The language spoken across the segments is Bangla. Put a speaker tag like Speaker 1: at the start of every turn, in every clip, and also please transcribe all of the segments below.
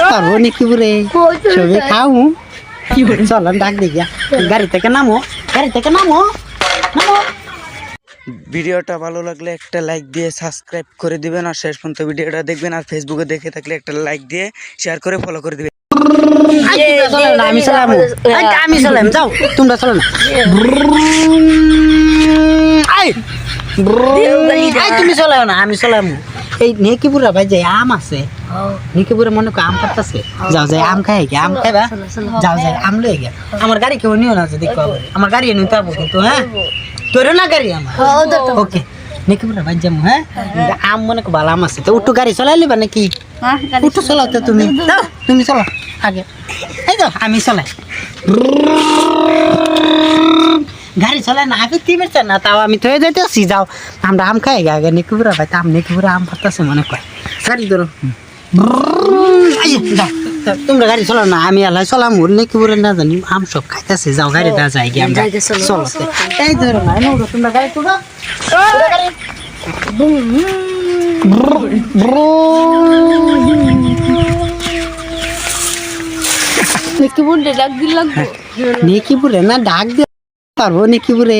Speaker 1: পারবো নাকি বুড়ে সবে খাও চলো ডাক দেখিয়া গাড়ি থেকে নামো নামো
Speaker 2: ভিডিওটা ভালো লাগলে একটা লাইক দিয়ে সাবস্ক্রাইব করে দিবেন আর শেষ পর্যন্ত ভিডিওটা দেখবেন আর ফেসবুকে দেখে থাকলে একটা লাইক দিয়ে শেয়ার করে ফলো করে দিবেন।
Speaker 1: আমি চলাম যাও তোমরা চলো না তুমি চলাও না আমি চলাম এই নেকিপুরা ভাই যে আম আছে নেকিপুরে মনে কর আম কাটতেছে যাও যাই আম খাই আম খাইবা যাও যাই আম লই গে আমার গাড়ি কেউ নিও না যদি আমার গাড়ি নিতে পারবো কিন্তু হ্যাঁ তোর না গাড়ি আমার ওকে নেকিপুরা ভাই যাবো হ্যাঁ আম মনে কর ভালো আম আছে তো উঠো গাড়ি চলাই লিবা নাকি উঠো চলাও তো তুমি তুমি চলো আগে এই তো আমি চলাই গাড়ি চলাই না আগে কি বেরছে না তাও আমি তো যাইতেছি যাও আমরা আম খাই আগে নেকুপুরা ভাই আম নেকুপুরা আম পাতাছে মনে কয় গাড়ি ধরো যাও তোমরা গাড়ি চলো না আমি আল্লাহ চলাম নেকুপুরে না জানি আম সব খাইতেছে যাও গাড়ি না যাই গিয়ে আমরা চলো এই ধরো না তোমরা গাড়ি তোমরা নেকিপুরে না ডাক দিয়ে পারবো নেকিপুরে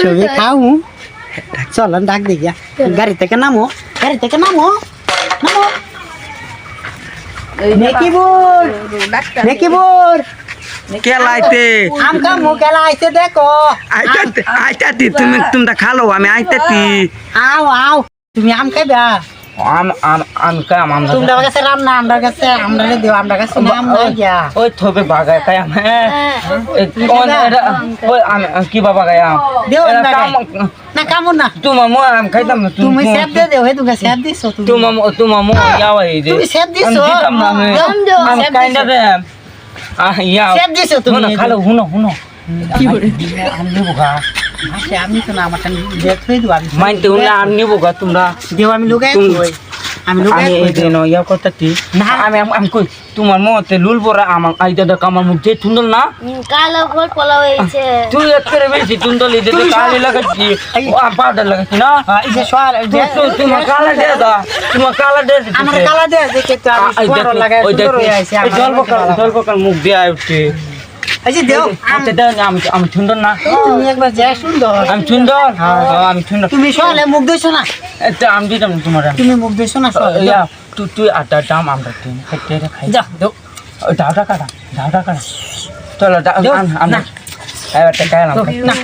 Speaker 1: সবে খাও চলো ডাক দেখিয়া গাড়ি থেকে নামো নামো নেকিপুর নেকিপুর
Speaker 2: কেলাইতে
Speaker 1: আম খামু কেলা আইতে দেখো
Speaker 2: আইতাতি তুমি তোমরা খালো আমি আইতাতি
Speaker 1: আও তুমি আম খাইবা
Speaker 2: আম কাম আমরা
Speaker 1: তোমরা কাছে রান্না আমরা কাছে আমরা দিও আমরা কাছে আম নাই গিয়া
Speaker 2: ওই থবে বাগায় কাই আম হ্যাঁ ওই আমি কি বাবা গায় আম
Speaker 1: দেও না কামু না
Speaker 2: তোমার মো আম খাইতাম না
Speaker 1: তুমি সেব দে দেও হে তুমি সেব দিছো
Speaker 2: তোমার মো যাও এই যে
Speaker 1: তুমি সেব দিছো
Speaker 2: আম কাইন্ডা দে ইয়া
Speaker 1: সেব দিছো তুমি
Speaker 2: হুনো কি করে আম নিবো গা
Speaker 1: আমি তো না আমার দেখ হই দিও আমি
Speaker 2: মাইনতে হুনা আম নিবো গা তোমরা
Speaker 1: দেও আমি লুকাই আমি লুকাই
Speaker 2: এই যে ন ইয়া করতেছি না আমি কই তোমার মতে লুল পরা আমার আইদা দা কামার মুখে তুন্দল না
Speaker 3: কালো ঘর পলা হইছে
Speaker 2: তুই একবারে বেশি তুন্দল এই যে কালি লাগাচ্ছি পাউডার লাগাচ্ছি না
Speaker 1: এই যে সোয়ার
Speaker 2: তোমার কালা দে দা তোমার কালা দে
Speaker 1: আমার কালা দে দেখে তো আমি সোয়ার লাগাই সুন্দর হই আইছে
Speaker 2: জল বকাল মুখ দিয়ে আইছে
Speaker 1: এই যে দেও
Speaker 2: আচ্ছা দাও আমি সুন্দর না
Speaker 1: তুমি একবার যা সুন্দর
Speaker 2: আমি সুন্দর আমি সুন্দর
Speaker 1: তুমি সোয়ালে মুখ দিছো না
Speaker 2: এটা আমি দিতাম তোমার
Speaker 1: তুমি মুখ দিছো না সোয়ালে
Speaker 2: ইয়া তুই আটা দাম আমরা তিন খাইতে খাই
Speaker 1: যা দেও
Speaker 2: দাওটা কাটা চলো আমরা এবার টাকালাম
Speaker 1: না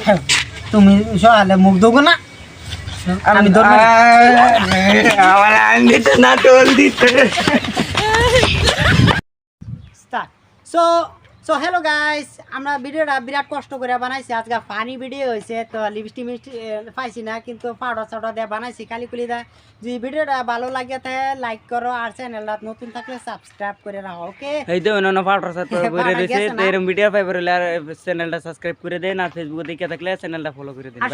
Speaker 1: তুমি সোয়ালে মুখ দেবো না আমি ধরব
Speaker 2: আমার আন্ডিতে না তোল দিতে
Speaker 1: স্টার্ট সো হ্যালো গাইস আমরা ভিডিওটা বিরাট কষ্ট করে বানাইছি আজকে ফানি ভিডিও হয়েছে তো লিপস্টিক মিষ্টি পাইছি না কিন্তু পাউডার দিয়ে বানাইছি কালিকুলি দা যদি ভিডিওটা ভালো লাগে তাহলে লাইক করো আর চ্যানেলটা নতুন থাকলে সাবস্ক্রাইব করে রাখো ওকে
Speaker 2: এই তো অন্য পাউডার সাথে করে রয়েছে এরকম ভিডিও পাইবার হলে আর চ্যানেলটা সাবস্ক্রাইব করে দেন আর ফেসবুকে দেখে থাকলে চ্যানেলটা ফলো করে দেন
Speaker 1: আর